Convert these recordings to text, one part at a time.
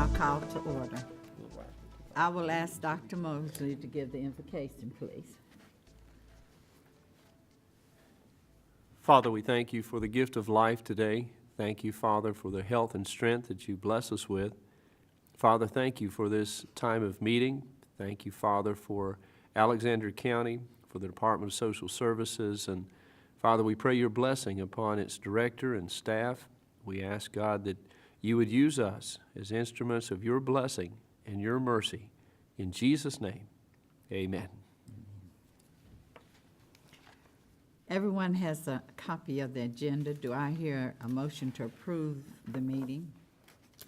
now called to order. I will ask Dr. Mosley to give the invocation, please. Father, we thank you for the gift of life today. Thank you, Father, for the health and strength that you bless us with. Father, thank you for this time of meeting. Thank you, Father, for Alexander County, for the Department of Social Services. And Father, we pray your blessing upon its director and staff. We ask, God, that you would use us as instruments of your blessing and your mercy. In Jesus' name, amen. Everyone has a copy of the agenda. Do I hear a motion to approve the meeting?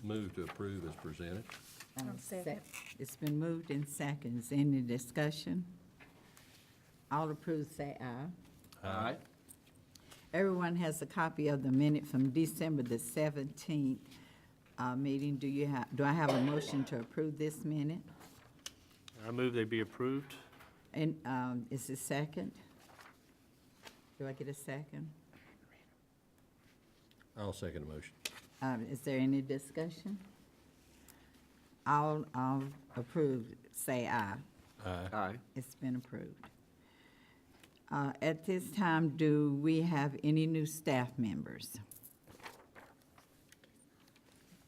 Move to approve as presented. Second. It's been moved in seconds. Any discussion? All approved say aye. Aye. Everyone has a copy of the minute from December the 17th meeting. Do I have a motion to approve this minute? I move they be approved. And is it second? Do I get a second? I'll second the motion. Is there any discussion? All approved say aye. Aye. It's been approved. At this time, do we have any new staff members?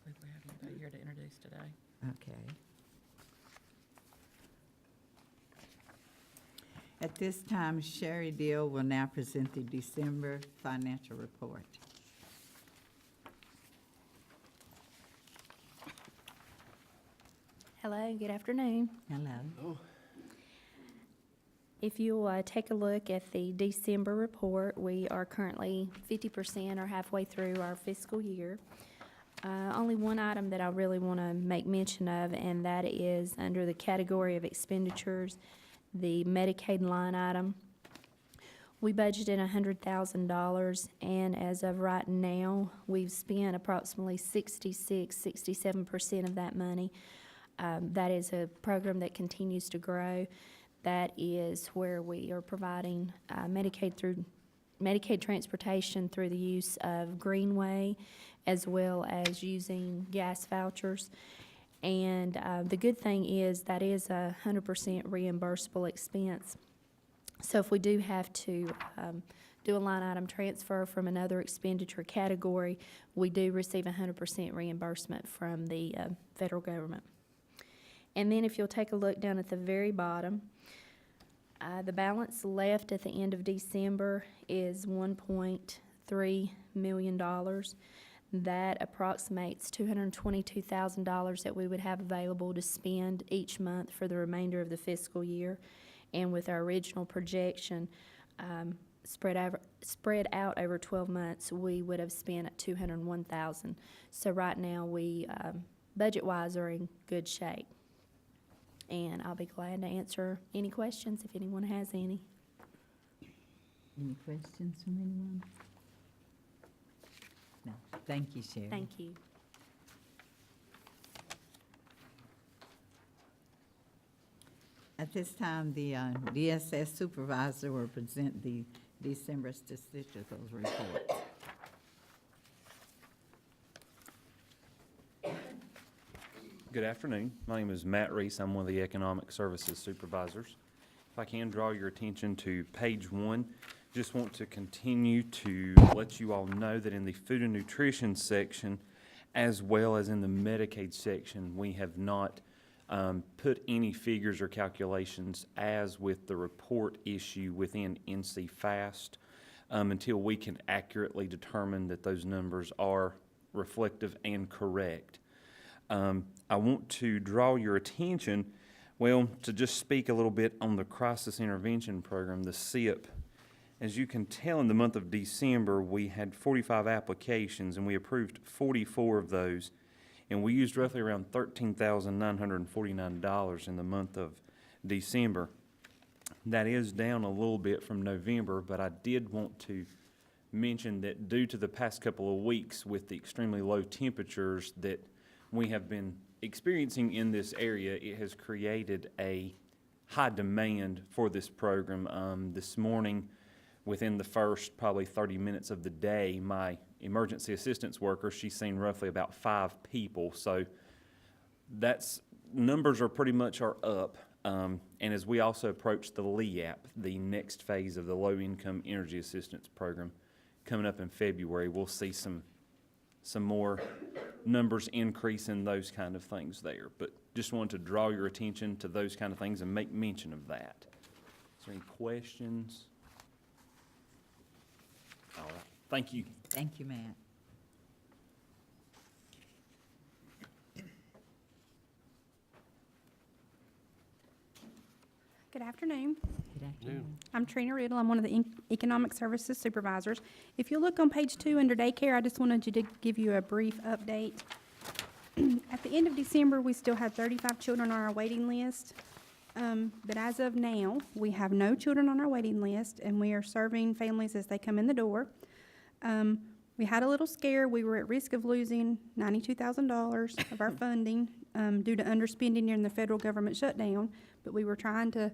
We have anybody here to introduce today. Okay. At this time, Sherry Deal will now present the December financial report. Hello, good afternoon. Hello. If you'll take a look at the December report, we are currently 50% or halfway through our fiscal year. Only one item that I really want to make mention of, and that is under the category of expenditures, the Medicaid line item. We budgeted $100,000, and as of right now, we've spent approximately 67% of that money. That is a program that continues to grow. That is where we are providing Medicaid transportation through the use of Greenway, as well as using gas vouchers. And the good thing is that is a 100% reimbursable expense. So if we do have to do a line item transfer from another expenditure category, we do receive 100% reimbursement from the federal government. And then if you'll take a look down at the very bottom, the balance left at the end of December is $1.3 million. That approximates $222,000 that we would have available to spend each month for the remainder of the fiscal year. And with our original projection spread out over 12 months, we would have spent at $201,000. So right now we, budget-wise, are in good shape. And I'll be glad to answer any questions if anyone has any. Any questions from anyone? No. Thank you, Sherry. Thank you. At this time, the DSS Supervisor will present the December statistical report. Good afternoon. My name is Matt Reese. I'm one of the Economic Services Supervisors. If I can draw your attention to page 1, just want to continue to let you all know that in the Food and Nutrition section, as well as in the Medicaid section, we have not put any figures or calculations as with the report issue within NC FAST until we can accurately determine that those numbers are reflective and correct. I want to draw your attention, well, to just speak a little bit on the Crisis Intervention Program, the CIP. As you can tell, in the month of December, we had 45 applications, and we approved 44 of those, and we used roughly around $13,949 in the month of December. That is down a little bit from November, but I did want to mention that due to the past couple of weeks with the extremely low temperatures that we have been experiencing in this area, it has created a high demand for this program. This morning, within the first probably 30 minutes of the day, my emergency assistance worker, she's seen roughly about 5 people. So numbers are pretty much up. And as we also approach the Leigh app, the next phase of the low-income energy assistance program coming up in February, we'll see some more numbers increase in those kind of things there. But just wanted to draw your attention to those kind of things and make mention of that. Is there any questions? All right, thank you. Thank you, Matt. Good afternoon. Good afternoon. I'm Trena Riddle. I'm one of the Economic Services Supervisors. If you look on page 2 under daycare, I just wanted to give you a brief update. At the end of December, we still had 35 children on our waiting list. But as of now, we have no children on our waiting list, and we are serving families as they come in the door. We had a little scare. We were at risk of losing $92,000 of our funding due to underspending during the federal government shutdown. But we were trying to,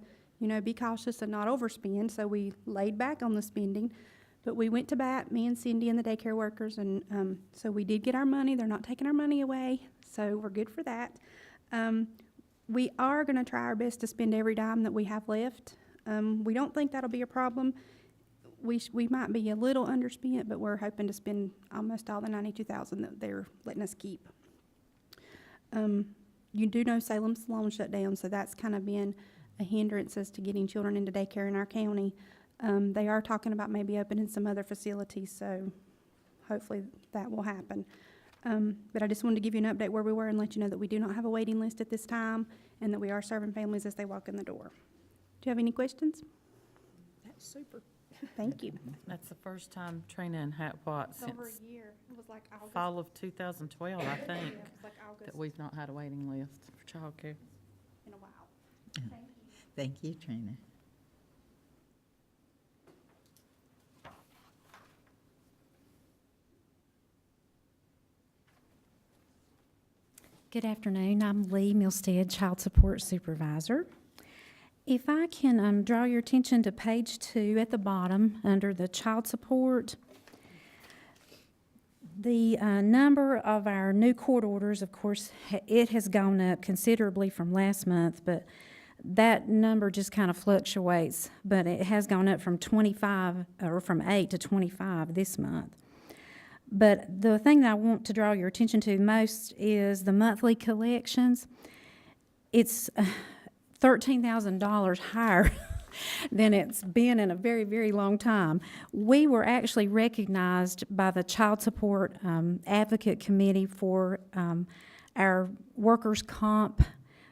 be cautious and not overspend, so we laid back on the spending. But we went to bat, me and Cindy and the daycare workers, and so we did get our money. They're not taking our money away, so we're good for that. We are going to try our best to spend every dime that we have left. We don't think that'll be a problem. We might be a little underspent, but we're hoping to spend almost all the $92,000 that they're letting us keep. You do know Salem's loan shut down, so that's kind of been a hindrance as to getting children into daycare in our county. They are talking about maybe opening some other facilities, so hopefully that will happen. But I just wanted to give you an update where we were and let you know that we do not have a waiting list at this time and that we are serving families as they walk in the door. Do you have any questions? That's super. Thank you. That's the first time Trena and since year. It was like August. fall of 2012, I think, Yeah, it was like August that we've not had a waiting list for childcare. in a while. Thank you. Thank you, Trina. Good afternoon. I'm Leigh, Milstead, Child Support Supervisor. If I can draw your attention to page 2 at the bottom under the child support, the number of our new court orders, of course, it has gone up considerably from last month, but that number just kind of fluctuates. But it has gone up from 25 or from 8 to 25 this month. But the thing that I want to draw your attention to most is the monthly collections. It's $13,000 higher than it's been in a very, very long time. We were actually recognized by the Child Support Advocate Committee for our workers' comp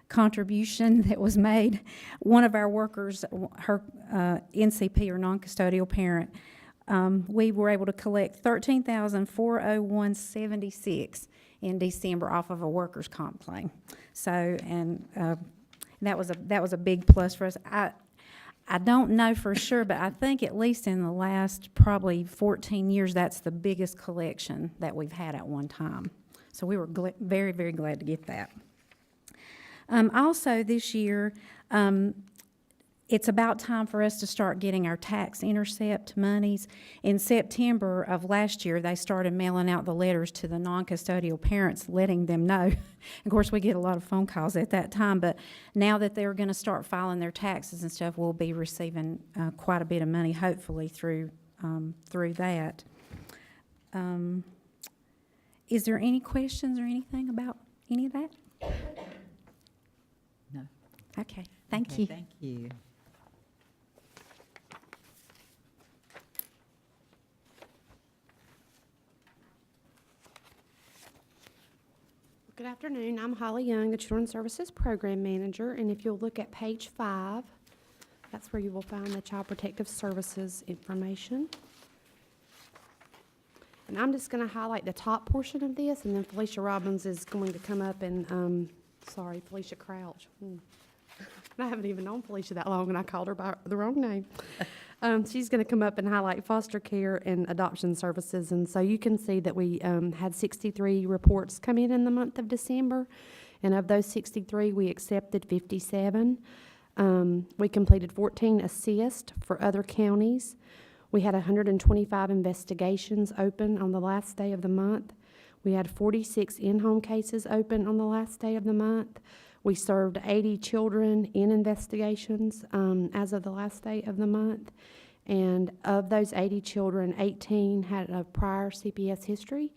contribution that was made. One of our workers, her NCP or non-custodial parent, we were able to collect $13,401.76 in December off of a workers' comp claim. So, and that was a big plus for us. I don't know for sure, but I think at least in the last probably 14 years, that's the biggest collection that we've had at one time. So we were very, very glad to get that. Also this year, it's about time for us to start getting our tax intercept monies. In September of last year, they started mailing out the letters to the non-custodial parents, letting them know. Of course, we get a lot of phone calls at that time, but now that they're going to start filing their taxes and stuff, we'll be receiving quite a bit of money, hopefully, through that. Is there any questions or anything about any of that? No. Okay, thank Okay, you. Thank you. Good afternoon. I'm Holly Yongue, the Children's Services Program Manager, and if you'll look at page 5, that's where you will find the Child Protective Services information. And I'm just going to highlight the top portion of this, and then Felicia Robbins is going to come up and, Felicia Crouch. I haven't even known Felicia that long, and I called her by the wrong name. She's going to come up and highlight foster care and adoption services. And so you can see that we had 63 reports come in the month of December. And of those 63, we accepted 57. We completed 14 assists for other counties. We had 125 investigations open on the last day of the month. We had 46 in-home cases open on the last day of the month. We served 80 children in investigations as of the last day of the month. And of those 80 children, 18 had a prior CPS history.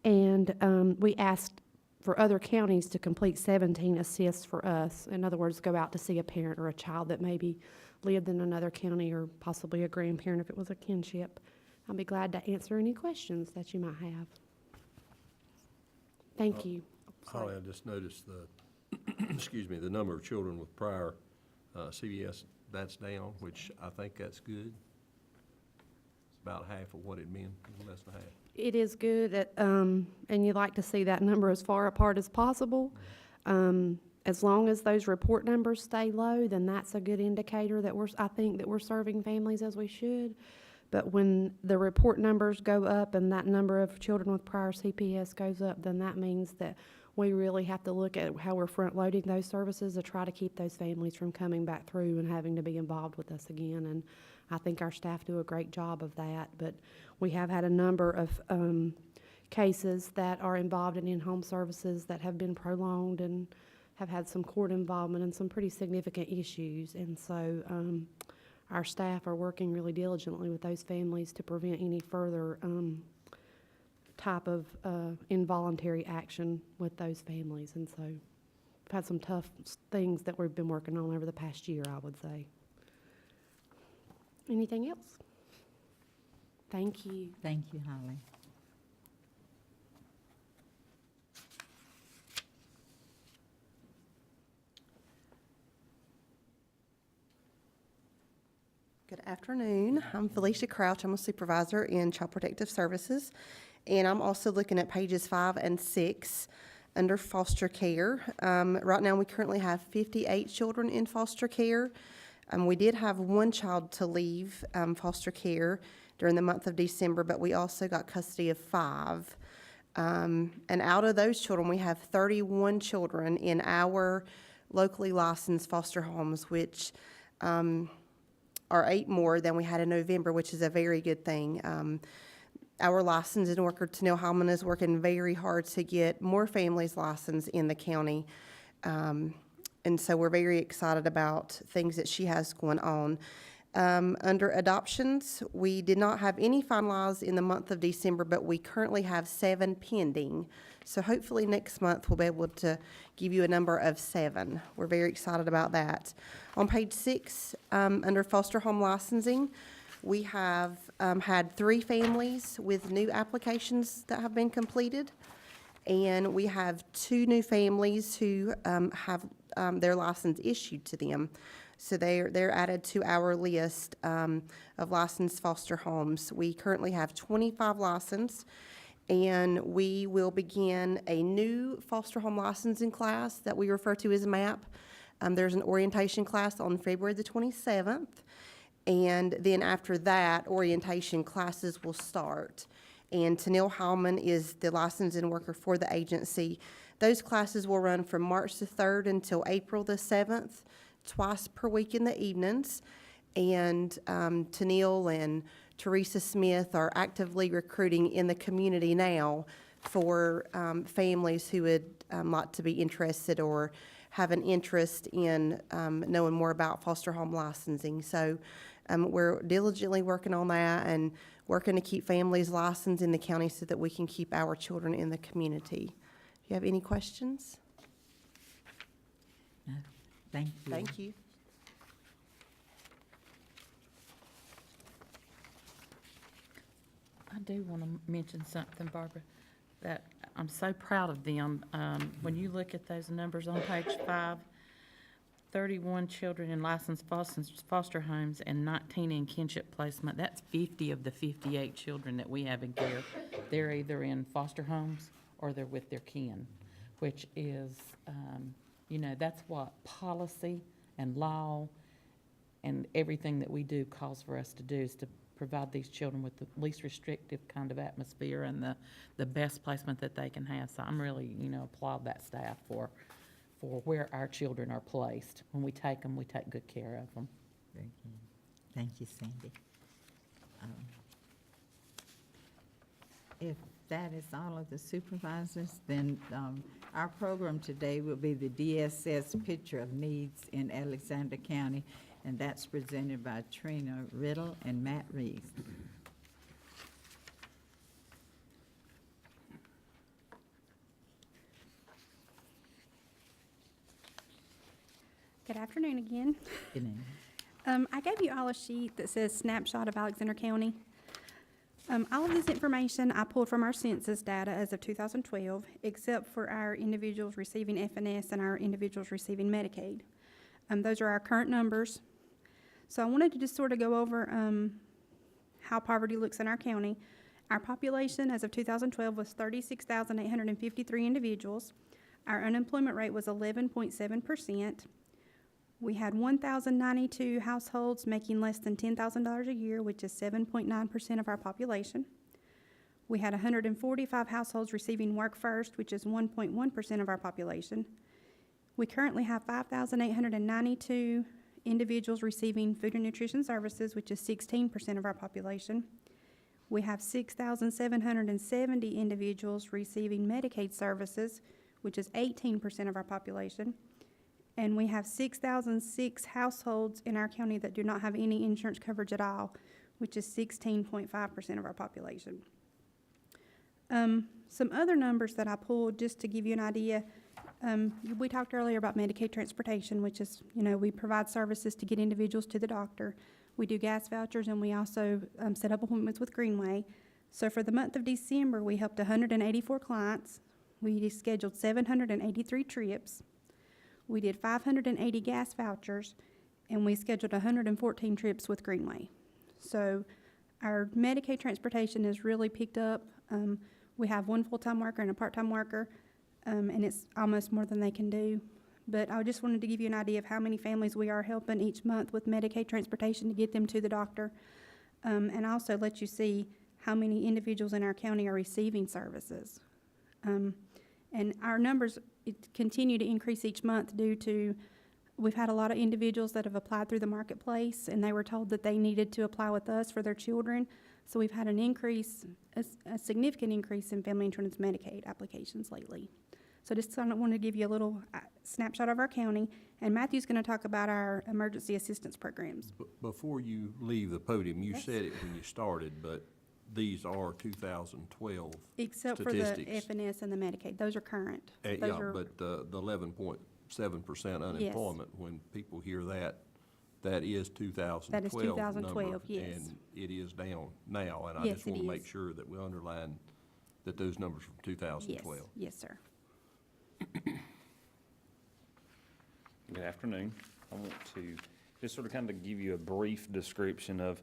And we asked for other counties to complete 17 assists for us. In other words, go out to see a parent or a child that maybe lived in another county, or possibly a grandparent if it was a kinship. I'll be glad to answer any questions that you might have. Thank you. Holly, I just noticed the, excuse me, the number of children with prior CVS, that's down, which I think that's good. It's about half of what it'd been, less than half. It is good, and you like to see that number as far apart as possible. As long as those report numbers stay low, then that's a good indicator that I think that we're serving families as we should. But when the report numbers go up and that number of children with prior CPS goes up, then that means that we really have to look at how we're front-loading those services to try to keep those families from coming back through and having to be involved with us again. And I think our staff do a great job of that. But we have had a number of cases that are involved in in-home services that have been prolonged and have had some court involvement and some pretty significant issues. And so our staff are working really diligently with those families to prevent any further type of involuntary action with those families. And so we've had some tough things that we've been working on over the past year, I would say. Anything else? Thank you. Thank you, Holly. Good afternoon. I'm Felicia Crouch. I'm a supervisor in Child Protective Services, and I'm also looking at pages 5 and 6 under foster care. Right now, we currently have 58 children in foster care. We did have one child to leave foster care during the month of December, but we also got custody of 5. And out of those children, we have 31 children in our locally licensed foster homes, which are 8 more than we had in November, which is a very good thing. Our licensing worker, Trena, Holman, is working very hard to get more families licensed in the county. And so we're very excited about things that she has going on. Under adoptions, we did not have any finalized in the month of December, but we currently have 7 pending. So hopefully next month we'll be able to give you a number of 7. We're very excited about that. On page 6, under foster home licensing, we have had 3 families with new applications that have been completed. And we have 2 new families who have their license issued to them. So they're added to our list of licensed foster homes. We currently have 25 licensed, and we will begin a new foster home licensing class that we refer to as MAP. There's an orientation class on February the 27th, and then after that, orientation classes will start. And Trena Holman is the licensing worker for the agency. Those classes will run from March the 3rd until April the 7th, twice per week in the evenings. And Trena and Teresa Smith are actively recruiting in the community now for families who would like to be interested or have an interest in knowing more about foster home licensing. So we're diligently working on that and working to keep families licensed in the county so that we can keep our children in the community. Do you have any questions? No, thank you. Thank you. I do want to mention something, Barbara, that I'm so proud of them. When you look at those numbers on page 5, 31 children in licensed foster homes and 19 in kinship placement, that's 50 of the 58 children that we have in care. They're either in foster homes or they're with their kin, which is, that's what policy and law and everything that we do calls for us to do, is to provide these children with the least restrictive kind of atmosphere and the best placement that they can have. So I'm really, applaud that staff for where our children are placed. When we take them, we take good care of them. Very good. Thank you, Sandy. If that is all of the supervisors, then our program today will be the DSS Picture of Needs in Alexander County, and that's presented by Trena, Riddle, and Matt Reese. Good afternoon again. Good evening. I gave you all a sheet that says snapshot of Alexander County. All of this information I pulled from our census data as of 2012, except for our individuals receiving FNS and our individuals receiving Medicaid. Those are our current numbers. So I wanted to just sort of go over how poverty looks in our county. Our population as of 2012 was 36,853 individuals. Our unemployment rate was 11.7%. We had 1,092 households making less than $10,000 a year, which is 7.9% of our population. We had 145 households receiving Work First, which is 1.1% of our population. We currently have 5,892 individuals receiving food and nutrition services, which is 16% of our population. We have 6,770 individuals receiving Medicaid services, which is 18% of our population. And we have 6,006 households in our county that do not have any insurance coverage at all, which is 16.5% of our population. Some other numbers that I pulled just to give you an idea. We talked earlier about Medicaid transportation, which is, we provide services to get individuals to the doctor. We do gas vouchers, and we also set up appointments with Greenway. So for the month of December, we helped 184 clients. We scheduled 783 trips. We did 580 gas vouchers, and we scheduled 114 trips with Greenway. So our Medicaid transportation has really picked up. We have one full-time worker and a part-time worker, and it's almost more than they can do. But I just wanted to give you an idea of how many families we are helping each month with Medicaid transportation to get them to the doctor, and also let you see how many individuals in our county are receiving services. And our numbers continue to increase each month due to, we've had a lot of individuals that have applied through the marketplace, and they were told that they needed to apply with us for their children. So we've had an increase, a significant increase in family insurance Medicaid applications lately. So just kind of want to give you a little snapshot of our county, and Matthew's going to talk about our emergency assistance programs. Before you leave the podium, you Yes. said it when you started, but these are 2012 Except statistics. for the FNS and the Medicaid, those are current. Those Yeah, are- but the 11.7% unemployment, when people hear that, that is 2012 That is 2012, number, yes. and it is down now, and I Yes, just it want to make is. sure that we underline that those numbers from 2012. Yes, sir. Good afternoon. I want to just sort of kind of give you a brief description of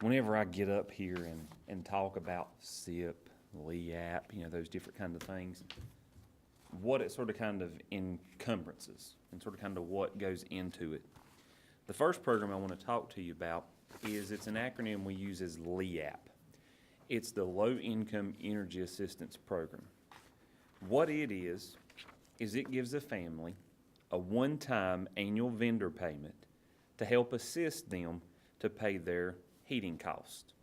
whenever I get up here and talk about SIP, Leigh app, those different kind of things, what it sort of kind of encumbrances and sort of kind of what goes into it. The first program I want to talk to you about is, it's an acronym we use as Leigh app. It's the Low Income Energy Assistance Program. What it is it gives a family a one-time annual vendor payment to help assist them to pay their heating cost.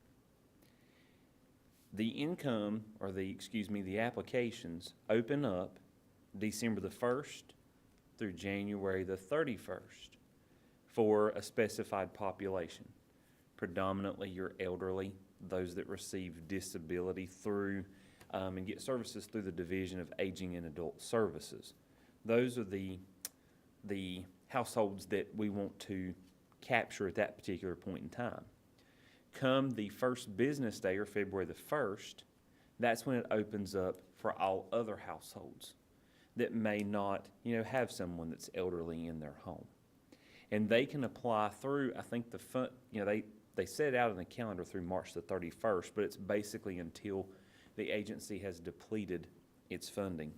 The income, or the applications open up December the 1st through January the 31st for a specified population, predominantly your elderly, those that receive disability through and get services through the Division of Aging and Adult Services. Those are the households that we want to capture at that particular point in time. Come the first business day, or February the 1st, that's when it opens up for all other households that may not, have someone that's elderly in their home. And they can apply through, I think they set it out in the calendar through March the 31st, but it's basically until the agency has depleted its funding.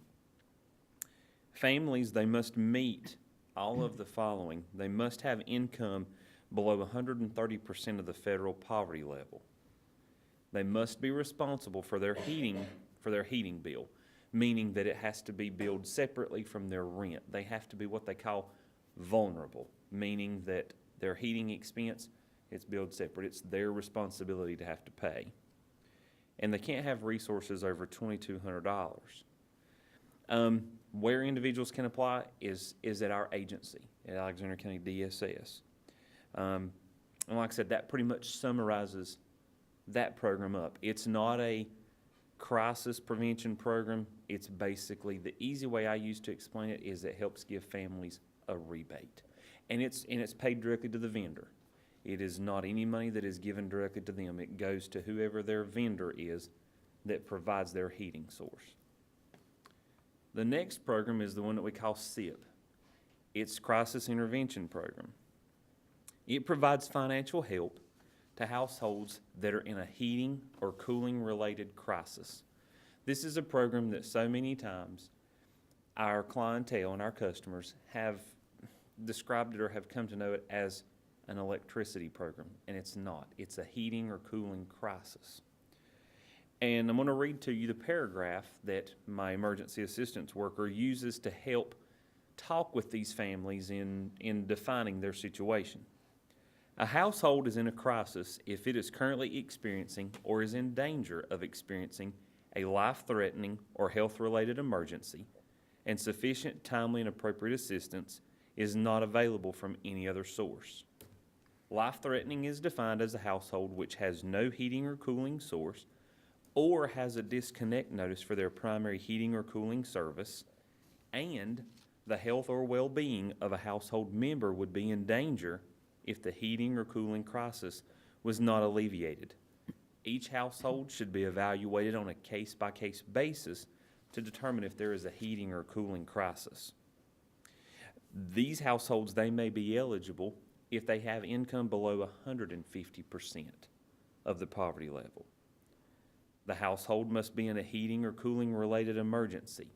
Families, they must meet all of the following. They must have income below 130% of the federal poverty level. They must be responsible for their heating bill, meaning that it has to be billed separately from their rent. They have to be what they call vulnerable, meaning that their heating expense, it's billed separate. It's their responsibility to have to pay. and they can't have resources over $2,200. Where individuals can apply is at our agency, at Alexander County DSS. And like I said, that pretty much summarizes that program up. It's not a crisis prevention program. It's basically, the easy way I use to explain it is it helps give families a rebate. And it's paid directly to the vendor. It is not any money that is given directly to them. It goes to whoever their vendor is that provides their heating source. The next program is the one that we call SIP. It's Crisis Intervention Program. It provides financial help to households that are in a heating or cooling related crisis. This is a program that so many times our clientele and our customers have described it or have come to know it as an electricity program, and it's not. It's a heating or cooling crisis. And I'm going to read to you the paragraph that my emergency assistance worker uses to help talk with these families in defining their situation. A household is in a crisis if it is currently experiencing or is in danger of experiencing a life-threatening or health-related emergency, and sufficient, timely, and appropriate assistance is not available from any other source. Life-threatening is defined as a household which has no heating or cooling source or has a disconnect notice for their primary heating or cooling service, and the health or well-being of a household member would be in danger if the heating or cooling crisis was not alleviated. Each household should be evaluated on a case-by-case basis to determine if there is a heating or cooling crisis. These households, they may be eligible if they have income below 150% of the poverty level. The household must be in a heating or cooling related emergency,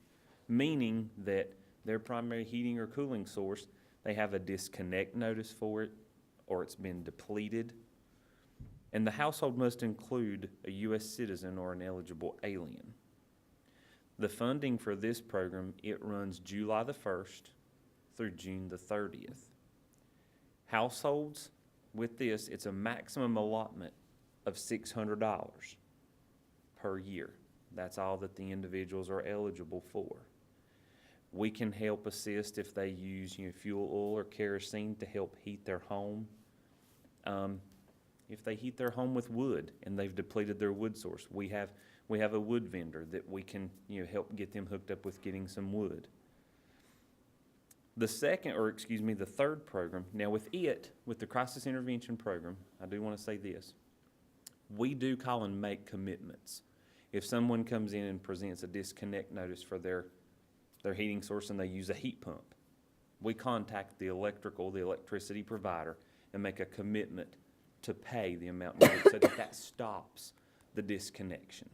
meaning that their primary heating or cooling source, they have a disconnect notice for it, or it's been depleted. And the household must include a U.S. citizen or an eligible alien. The funding for this program, it runs July the 1st through June the 30th. Households with this, it's a maximum allotment of $600 per year. That's all that the individuals are eligible for. We can help assist if they use fuel oil or kerosene to help heat their home. If they heat their home with wood and they've depleted their wood source, we have a wood vendor that we can help get them hooked up with getting some wood. The third program, now with the Crisis Intervention Program, I do want to say this. We do call and make commitments. If someone comes in and presents a disconnect notice for their heating source and they use a heat pump, we contact the electricity provider and make a commitment to pay the amount needed so that stops the disconnection.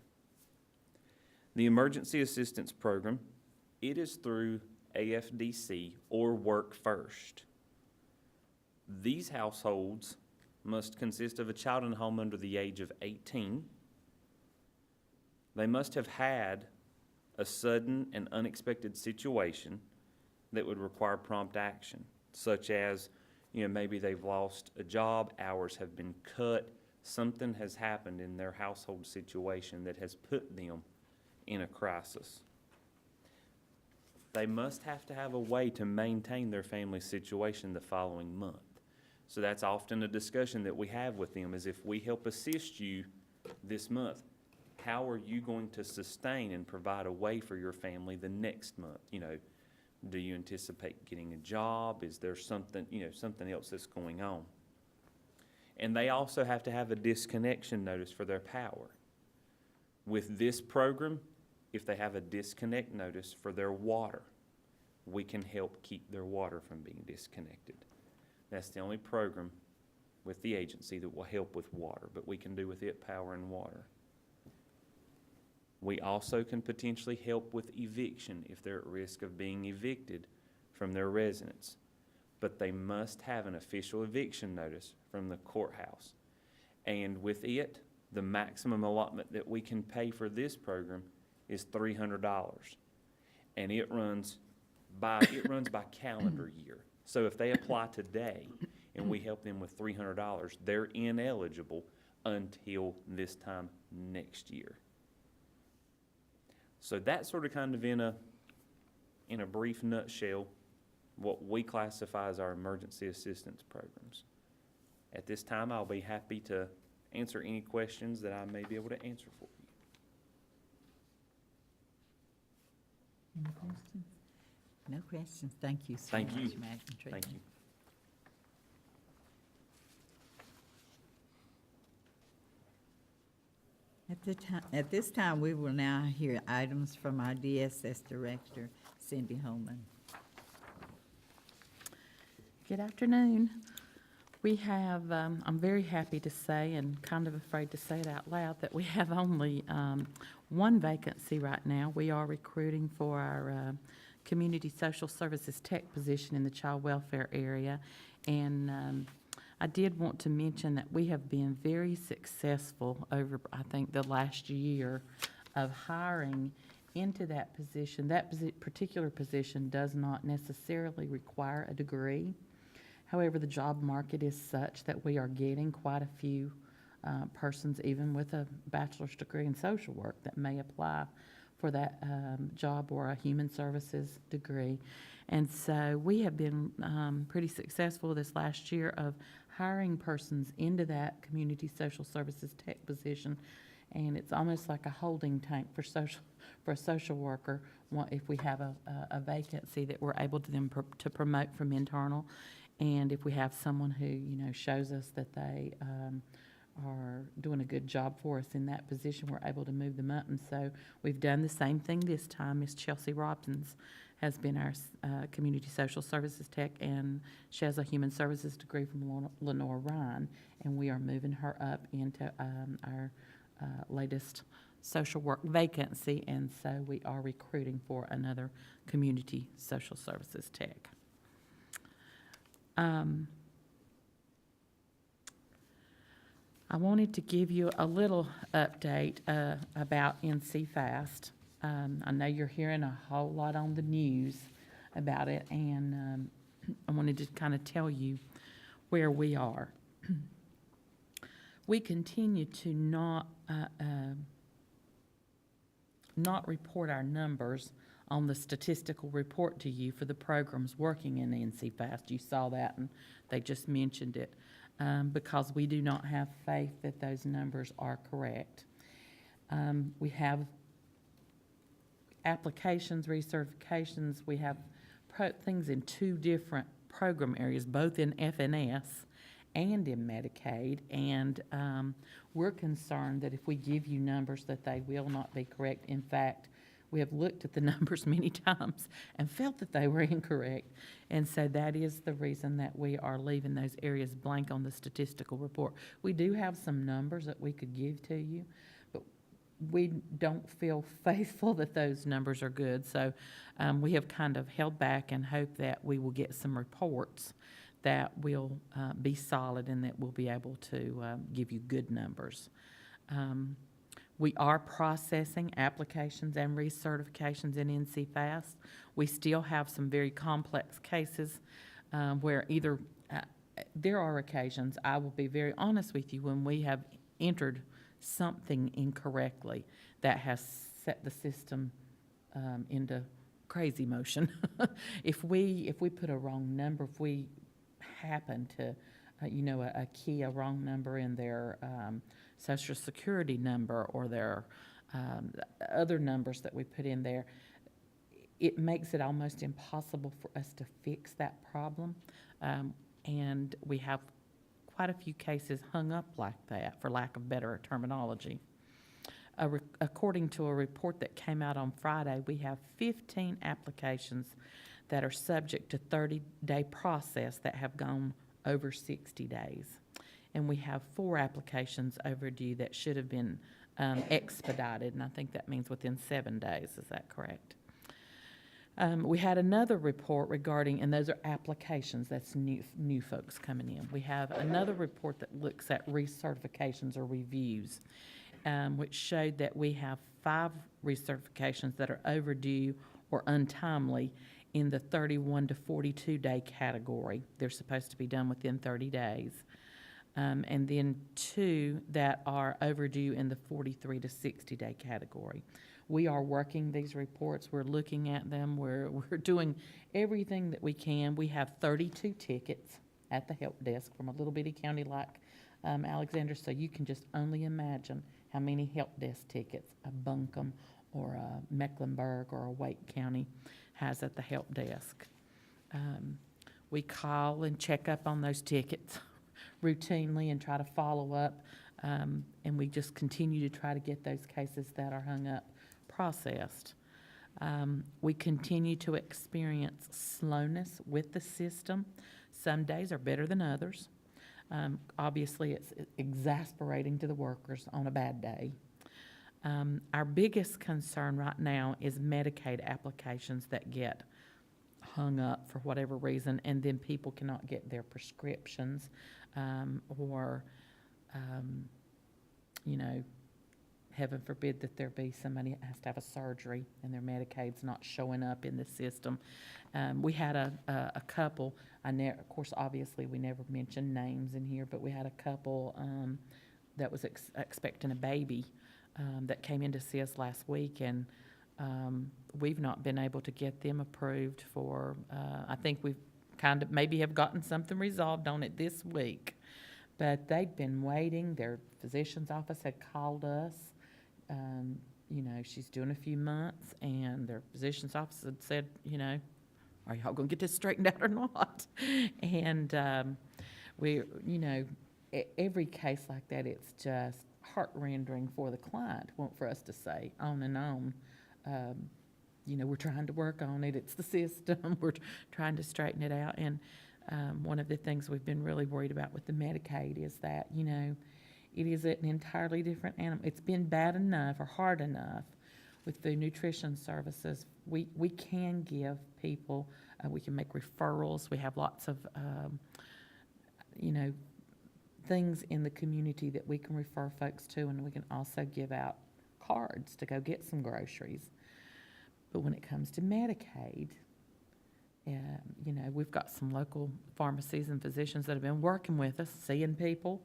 The Emergency Assistance Program, it is through AFDC or Work First. These households must consist of a child in a home under the age of 18. They must have had a sudden and unexpected situation that would require prompt action, such as, maybe they've lost a job, hours have been cut, something has happened in their household situation that has put them in a crisis. They must have to have a way to maintain their family situation the following month. So that's often a discussion that we have with them, is if we help assist you this month, how are you going to sustain and provide a way for your family the next month? Do you anticipate getting a job? Is there something else that's going on? And they also have to have a disconnection notice for their power. With this program, if they have a disconnect notice for their water, we can help keep their water from being disconnected. That's the only program with the agency that will help with water, but we can do with it power and water. We also can potentially help with eviction if they're at risk of being evicted from their residence. But they must have an official eviction notice from the courthouse. And with it, the maximum allotment that we can pay for this program is $300. And it runs by calendar year. So if they apply today and we help them with $300, they're ineligible until this time next year. So that's sort of kind of in a brief nutshell, what we classify as our emergency assistance programs. At this time, I'll be happy to answer any questions that I may be able to answer for you. Any questions? No questions. Thank you so Thank much, you. Madam Trena. Thank you. At this time, we will now hear items from our DSS Director, Cindy Holman. Good afternoon. We have, I'm very happy to say, and kind of afraid to say it out loud, that we have only one vacancy right now. We are recruiting for our Community Social Services Tech position in the child welfare area. And I did want to mention that we have been very successful over, I think, the last year of hiring into that position. That particular position does not necessarily require a degree. However, the job market is such that we are getting quite a few persons, even with a bachelor's degree in social work, that may apply for that job or a human services degree. And so we have been pretty successful this last year of hiring persons into that community social services tech position. And it's almost like a holding tank for a social worker if we have a vacancy that we're able to then to promote from internal. And if we have someone who, you know, shows us that they are doing a good job for us in that position, we're able to move them up. And so we've done the same thing this time. Miss Chelsea Robins has been our community social services tech, and she has a human services degree from Lenore Ryan, and we are moving her up into our latest social work vacancy, and so we are recruiting for another community social services tech. I wanted to give you a little update about NC Fast. I know you're hearing a whole lot on the news about it, and I wanted to kind of tell you where we are. We continue to not report our numbers on the statistical report to you for the programs working in NC Fast. You saw that, and they just mentioned it, because we do not have faith that those numbers are correct. We have applications, recertifications. We have things in two different program areas, both in FNS and in Medicaid, and we're concerned that if we give you numbers that they will not be correct. In fact, we have looked at the numbers many times and felt that they were incorrect. And so that is the reason that we are leaving those areas blank on the statistical report. We do have some numbers that we could give to you, but we don't feel faithful that those numbers are good. So we have kind of held back and hope that we will get some reports that will be solid and that we'll be able to give you good numbers. We are processing applications and recertifications in NC Fast. We still have some very complex cases where either, there are occasions, I will be very honest with you, when we have entered something incorrectly that has set the system into crazy motion. If we put a wrong number, if we happen to, key a wrong number in their Social Security number or their other numbers that we put in there, it makes it almost impossible for us to fix that problem. And we have quite a few cases hung up like that, for lack of better terminology. According to a report that came out on Friday, we have 15 applications that are subject to 30-day process that have gone over 60 days. And we have 4 applications overdue that should have been expedited, and I think that means within 7 days. Is that correct? We had another report regarding, and those are applications, that's new folks coming in. We have another report that looks at recertifications or reviews, which showed that we have 5 recertifications that are overdue or untimely in the 31 to 42 day category. They're supposed to be done within 30 days. and then 2 that are overdue in the 43 to 60-day category. We are working these reports. We're looking at them. We're doing everything that we can. We have 32 tickets at the help desk from a little bitty county like Alexander, so you can just only imagine how many help desk tickets a Buncombe or a Mecklenburg or a Wake County has at the help desk. We call and check up on those tickets routinely and try to follow up, and we just continue to try to get those cases that are hung up processed. We continue to experience slowness with the system. Some days are better than others. Obviously, it's exasperating to the workers on a bad day. Our biggest concern right now is Medicaid applications that get hung up for whatever reason, and then people cannot get their prescriptions, or, heaven forbid that there be somebody that has to have a surgery and their Medicaid's not showing up in the system. We had a couple, of course, obviously, we never mention names in here, but we had a couple that was expecting a baby that came in to see us last week, and we've not been able to get them approved for, I think we've kind of maybe have gotten something resolved on it this week. But they'd been waiting. Their physician's office had called us. She's doing a few months, and their physician's office had said, are y'all going to get this straightened out or not? And every case like that, it's just heart-rending for the client, for us to say on and on. We're trying to work on it. It's the system. We're trying to straighten it out. And one of the things we've been really worried about with the Medicaid is that, it is an entirely different animal. It's been bad enough or hard enough with the nutrition services. We can give people, we can make referrals. We have lots of, things in the community that we can refer folks to, and we can also give out cards to go get some groceries. But when it comes to Medicaid, we've got some local pharmacies and physicians that have been working with us, seeing people,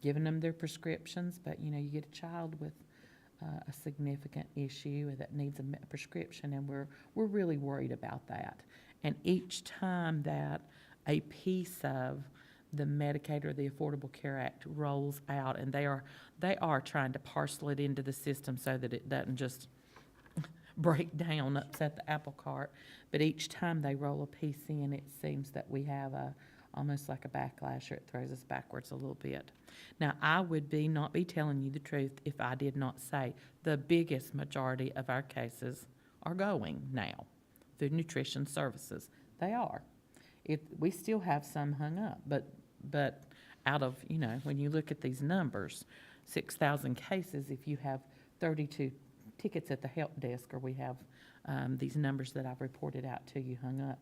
giving them their prescriptions. But, you get a child with a significant issue that needs a prescription, and we're really worried about that. And each time that a piece of the Medicaid or the Affordable Care Act rolls out, and they are trying to parcel it into the system so that it doesn't just break down, upset the apple cart. But each time they roll a piece in, it seems that we have almost like a backlash, or it throws us backwards a little bit. Now, I would not be telling you the truth if I did not say the biggest majority of our cases are going now through nutrition services. They are. We still have some hung up, but out of, when you look at these numbers, 6,000 cases, if you have 32 tickets at the help desk, or we have these numbers that I've reported out to you hung up,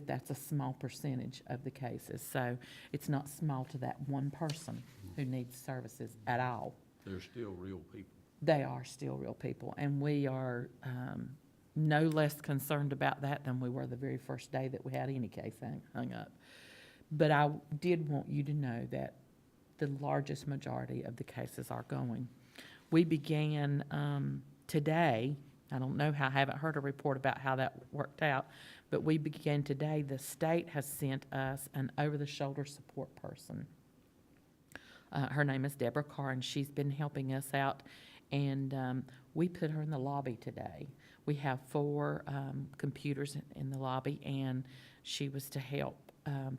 that's a small percentage of the cases. So it's not small to that one person who needs services at all. They're still real people. They are still real people, and we are no less concerned about that than we were the very first day that we had any case hung up. But I did want you to know that the largest majority of the cases are going. We began today, I don't know how, I haven't heard a report about how that worked out, but we began today. The state has sent us an over-the-shoulder support person. Her name is Deborah Carr, and she's been helping us out, and we put her in the lobby today. We have 4 computers in the lobby, and she was to help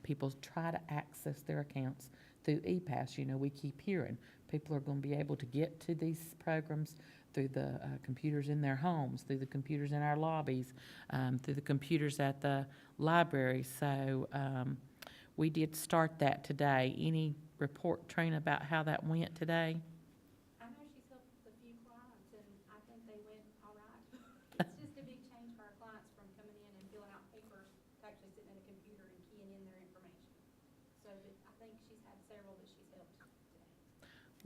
people try to access their accounts through ePass. We keep hearing people are going to be able to get to these programs through the computers in their homes, through the computers in our lobbies, through the computers at the library. So we did start that today. Any report, Trena, about how that went today? I know she's helped with a few clients, and I think they went all right. It's just a big change for our clients from coming in and filling out papers to actually sitting at a computer and keying in their information. So I think she's had several that she's helped today.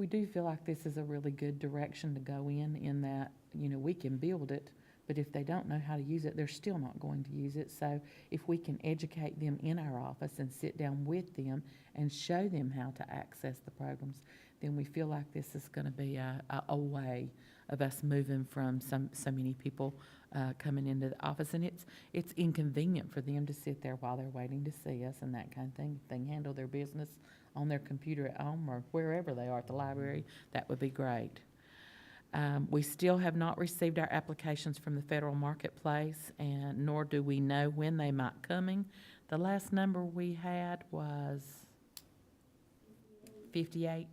We do feel like this is a really good direction to go in that, we can build it, But if they don't know how to use it, they're still not going to use it. So if we can educate them in our office and sit down with them and show them how to access the programs, then we feel like this is going to be a way of us moving from so many people coming into the office. And it's inconvenient for them to sit there while they're waiting to see us and that kind of thing. If they can handle their business on their computer at home or wherever they are at the library, that would be great. We still have not received our applications from the federal marketplace, and nor do we know when they might coming. The last number we had was 58.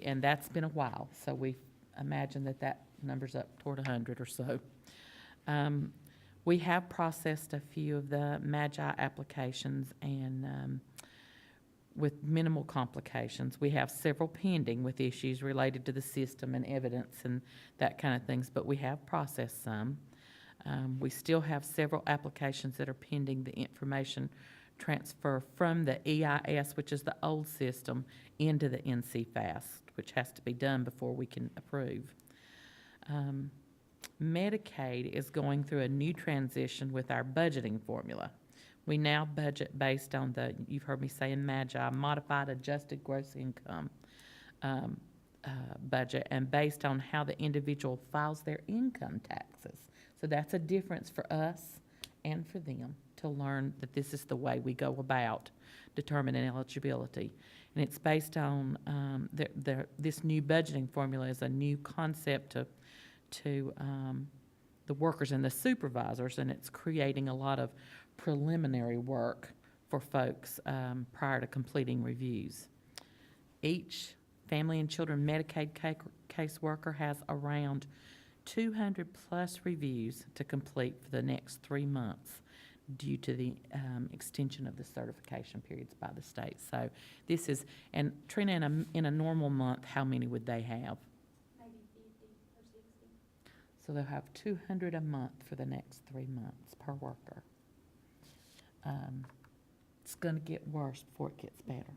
And that's been a while, so we imagine that number's up toward 100 or so. We have processed a few of the Magi applications and with minimal complications. We have several pending with issues related to the system and evidence and that kind of things, but we have processed some. We still have several applications that are pending the information transfer from the EIS, which is the old system, into the NC-FAST, which has to be done before we can approve. Medicaid is going through a new transition with our budgeting formula. We now budget based on you've heard me say in Magi, modified adjusted gross income budget, and based on how the individual files their income taxes. So that's a difference for us and for them to learn that this is the way we go about determining eligibility. And it's based on this new budgeting formula is a new concept to the workers and the supervisors, and it's creating a lot of preliminary work for folks prior to completing reviews. Each family and children Medicaid caseworker has around 200 plus reviews to complete for the next 3 months due to the extension of the certification periods by the state. So this is, and Trena, in a normal month, how many would they have? Maybe 50 or 60. So they'll have 200 a month for the next 3 months per worker. It's going to get worse before it gets better.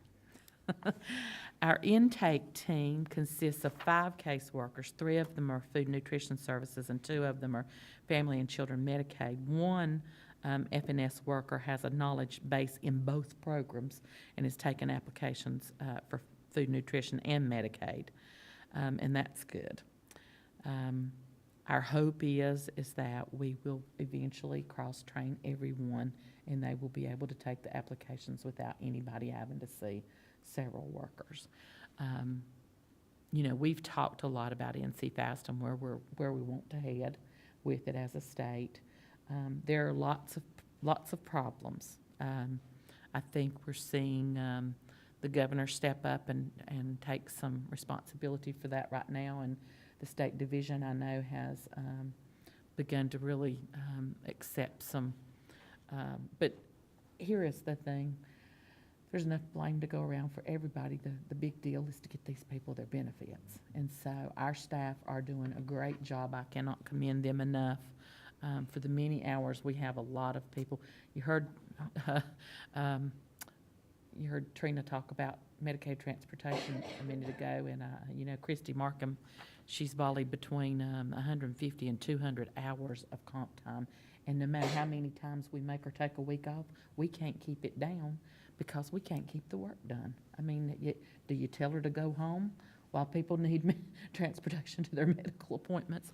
Our intake team consists of 5 caseworkers. 3 of them are food nutrition services, and 2 of them are family and children Medicaid. 1 FNS worker has a knowledge base in both programs and has taken applications for food nutrition and Medicaid, and that's good. Our hope is that we will eventually cross-train everyone, and they will be able to take the applications without anybody having to see several workers. You know, we've talked a lot about NC-FAST and where we want to head with it as a state. There are lots of problems. I think we're seeing the governor step up and take some responsibility for that right now, and the state division, I know, has begun to really accept some. But here is the thing. There's enough blame to go around for everybody. The big deal is to get these people their benefits. And so our staff are doing a great job. I cannot commend them enough for the many hours. We have a lot of people. You heard Trena talk about Medicaid transportation a minute ago, and you know, Christy Markham, she's volleyed between 150 and 200 hours of comp time. And no matter how many times we make her take a week off, we can't keep it down because we can't keep the work done. I mean, do you tell her to go home while people need transportation to their medical appointments?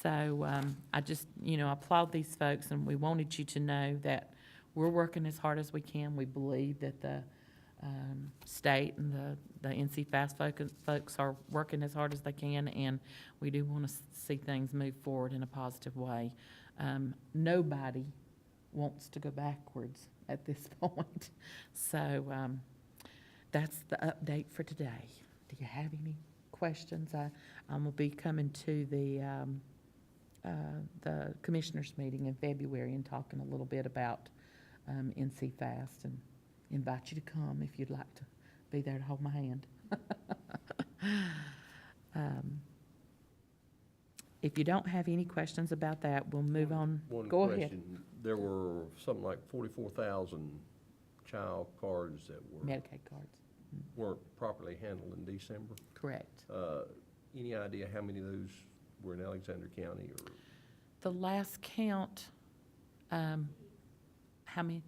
So I just, you know, applaud these folks, and we wanted you to know that we're working as hard as we can. We believe that the state and the NC-FAST folks are working as hard as they can, and we do want to see things move forward in a positive way. Nobody wants to go backwards at this point. So that's the update for today. Do you have any questions? I'm going to be coming to the commissioners meeting in February and talking a little bit about NC-FAST, and invite you to come if you'd like to be there to hold my hand. If you don't have any questions about that, we'll move on. Go ahead. Question. There were something like 44,000 child cards that Medicaid cards. weren't properly handled in December. Correct. Any idea how many of those we're in Alexander County, or? The last count, how many?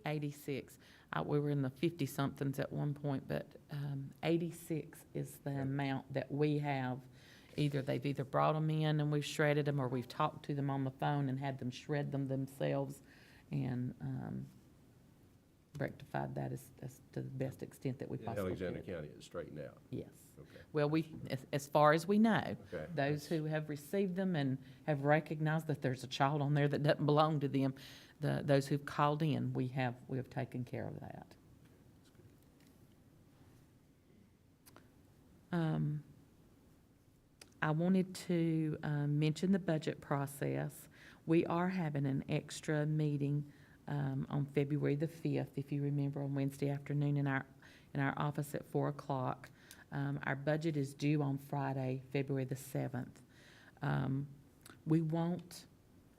86. We were in the 50-somethings at one point, but 86 is the amount that we have. They've either brought them in and we've shredded them, or we've talked to them on the phone and had them shred them themselves and rectified that as to the best extent that we In possibly could. Alexander County, it's straightened out. Yes. Okay. Well, as far as we know, Okay. those who have received them and have recognized that there's a child on there that doesn't belong to them, those who've called in, we have taken care of that. I wanted to mention the budget process. We are having an extra meeting on February the 5th, if you remember, on Wednesday afternoon in our office at 4 o'clock. Our budget is due on Friday, February the 7th. We won't,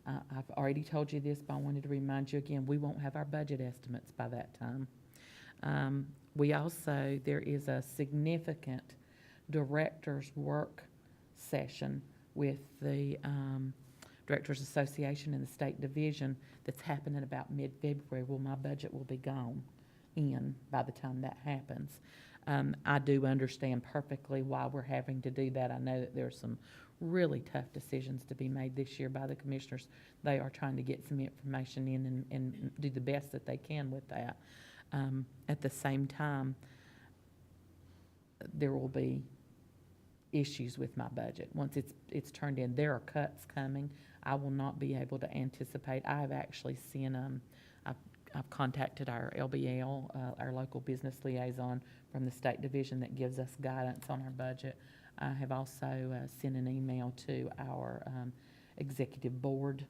I've already told you this, but I wanted to remind you again, we won't have our budget estimates by that time. There is a significant directors' work session with the Directors Association and the State Division that's happening about mid-February. Well, my budget will be gone by the time that happens. I do understand perfectly why we're having to do that. I know that there are some really tough decisions to be made this year by the commissioners. They are trying to get some information in and do the best that they can with that. At the same time, there will be issues with my budget. Once it's turned in, there are cuts coming. I will not be able to anticipate. I have actually seen, I've contacted our LBL, our local business liaison from the State Division that gives us guidance on our budget. I have also sent an email to our executive board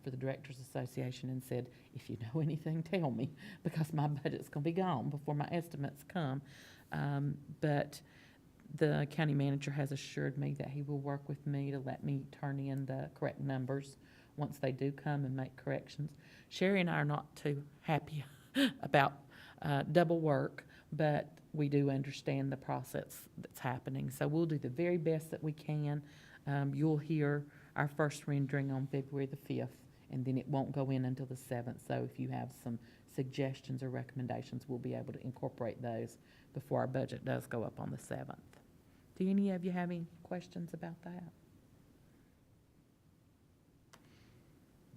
for the Directors Association and said, if you know anything, tell me, because my budget's going to be gone before my estimates come. But the county manager has assured me that he will work with me to let me turn in the correct numbers once they do come and make corrections. Sherry and I are not too happy about double work, but we do understand the process that's happening. So we'll do the very best that we can. You'll hear our first rendering on February the 5th, and then it won't go in until the 7th. So if you have some suggestions or recommendations, we'll be able to incorporate those before our budget does go up on the 7th. Do any of you have any questions about that?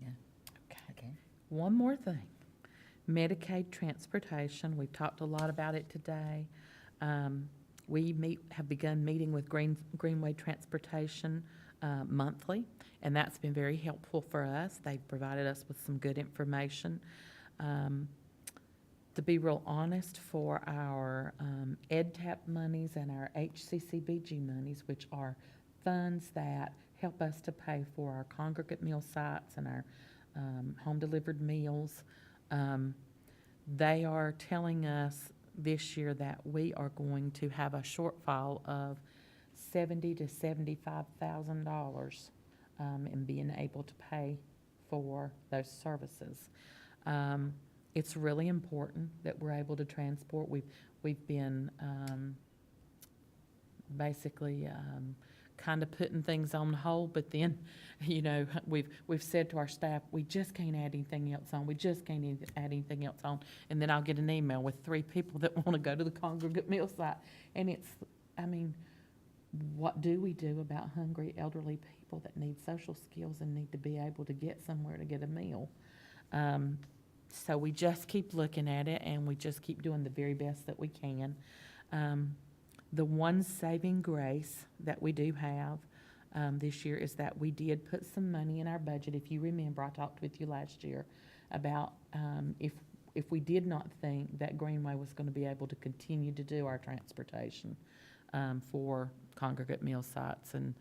Yeah. Okay. One more thing. Medicaid transportation. We've talked a lot about it today. We have begun meeting with Greenway Transportation monthly, and that's been very helpful for us. They've provided us with some good information. To be real honest, for our EdTap monies and our HCCBG monies, which are funds that help us to pay for our congregate meal sites and our home-delivered meals, they are telling us this year that we are going to have a shortfall of $70,000 to $75,000 in being able to pay for those services. It's really important that we're able to transport. We've been basically kind of putting things on hold, but then, you know, we've said to our staff, we just can't add anything else on. We just can't add anything else on. And then I'll get an email with 3 people that want to go to the congregate meal site. And what do we do about hungry elderly people that need social skills and need to be able to get somewhere to get a meal? So we just keep looking at it, and we just keep doing the very best that we can. The one saving grace that we do have this year is that we did put some money in our budget. If you remember, I talked with you last year about if we did not think that Greenway was going to be able to continue to do our transportation for congregate meal sites and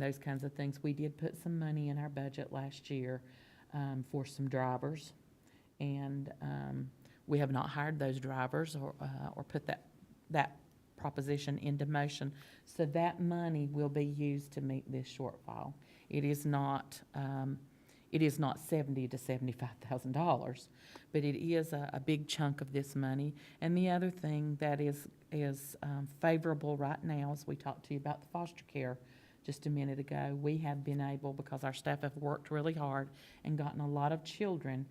those kinds of things. We did put some money in our budget last year for some drivers. And we have not hired those drivers or put that proposition into motion. So that money will be used to meet this shortfall. It is not $70,000 to $75,000, but it is a big chunk of this money. And the other thing that is favorable right now, as we talked to you about the foster care just a minute ago, we have been able, because our staff have worked really hard and gotten a lot of children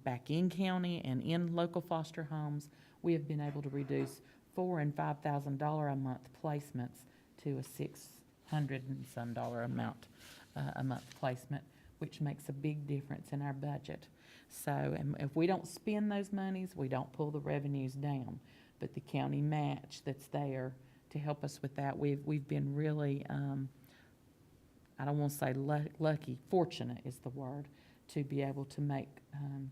back in county and in local foster homes, we have been able to reduce $4,000 and $5,000 a month placements to a $600 and some amount a month placement, which makes a big difference in our budget. So, and if we don't spend those monies, we don't pull the revenues down. But the county match that's there to help us with that, we've been really, I don't want to say lucky, fortunate is the word, to be able to make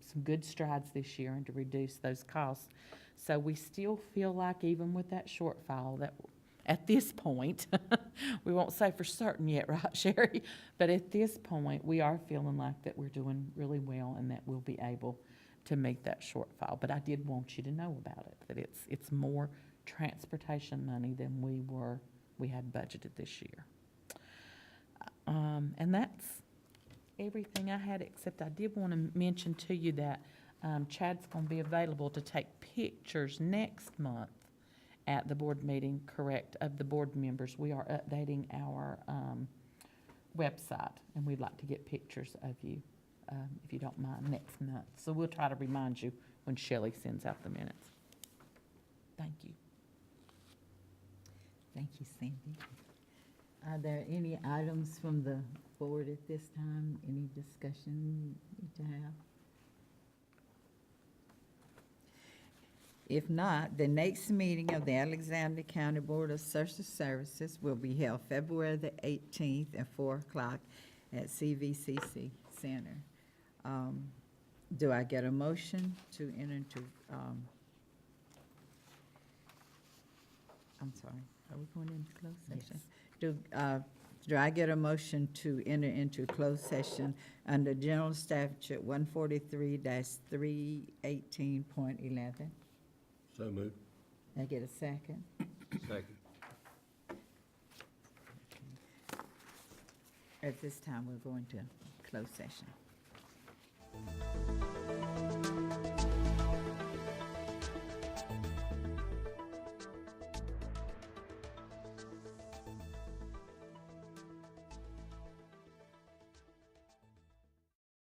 some good strides this year and to reduce those costs. So we still feel like, even with that shortfall, that at this point, we won't say for certain yet, right, Sherry? But at this point, we are feeling like that we're doing really well and that we'll be able to meet that shortfall. But I did want you to know about it, that it's more transportation money than we had budgeted this year. And that's everything I had, except I did want to mention to you that Chad's going to be available to take pictures next month at the board meeting, correct, of the board members. We are updating our website, and we'd like to get pictures of you, if you don't mind, next month. So we'll try to remind you when Shelley sends out the minutes. Thank you. Thank you, Cindy. Are there any items from the board at this time? Any discussion you need to have? If not, the next meeting of the Alexander County Board of Social Services will be held February the 18th at 4 o'clock at CVCC Center. Do I get a motion to enter into, I'm sorry, are we going into closed session? Do I get a motion to enter into closed session under General Statute 143-318.11? So moved. I get a second? Second. At this time, we're going to closed session.